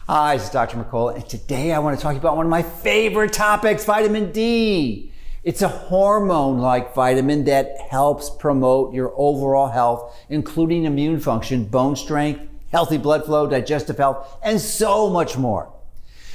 Hi, this is Dr. Mercola, and today I want to talk about one of my favorite topics, vitamin D. It's a hormone-like vitamin that helps promote your overall health, including immune function, bone strength, healthy blood flow, digestive health, and so much more.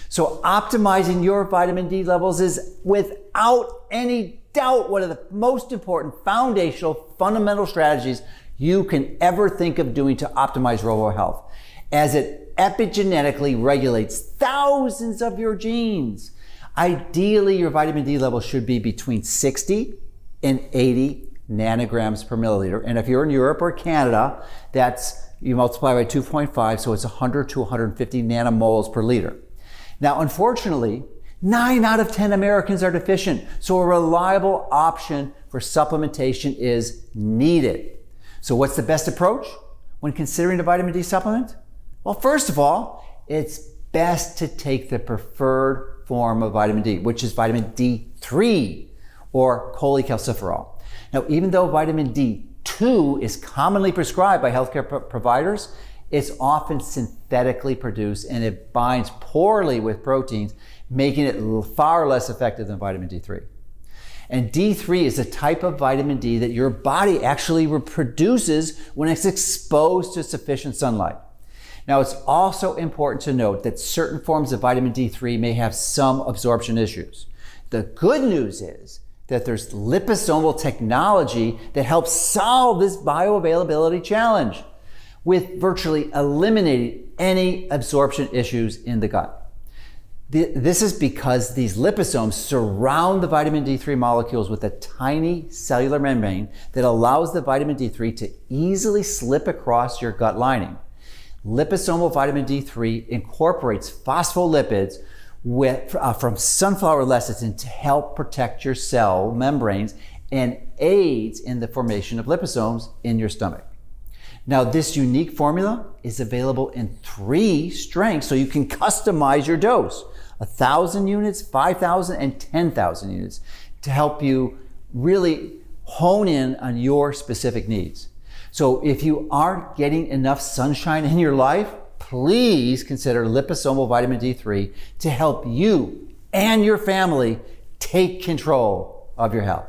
So optimizing your vitamin D levels is without any doubt one of the most important foundational fundamental strategies you can ever think of doing to optimize your overall health, as it epigenetically regulates thousands of your genes. Ideally, your vitamin D level should be between 60 and 80 nanograms per milliliter. And if you're in Europe or Canada, you multiply by 2.5, so it's 100 to 150 nanomoles per liter. Now, unfortunately, 9 out of 10 Americans are deficient, so a reliable option for supplementation is needed. So what's the best approach when considering a vitamin D supplement? Well, first of all, it's best to take the preferred form of vitamin D, which is vitamin D3 or cholecalciferol. Now, even though vitamin D2 is commonly prescribed by healthcare providers, it's often synthetically produced and it binds poorly with proteins, making it far less effective than vitamin D3. And D3 is a type of vitamin D that your body actually produces when it's exposed to sufficient sunlight. Now, it's also important to note that certain forms of vitamin D3 may have some absorption issues. The good news is that there's liposomal technology that helps solve this bioavailability challenge with virtually eliminating any absorption issues in the gut. This is because these liposomes surround the vitamin D3 molecules with a tiny cellular membrane that allows the vitamin D3 to easily slip across your gut lining. Liposomal vitamin D3 incorporates phospholipids from sunflower lecithin to help protect your cell membranes and aids in the formation of liposomes in your stomach. Now, this unique formula is available in 3 strengths, so you can customize your dose: 1,000 units, 5,000, and 10,000 units to help you really hone in on your specific needs. So if you aren't getting enough sunshine in your life, please consider liposomal vitamin D3 to help you and your family take control of your health.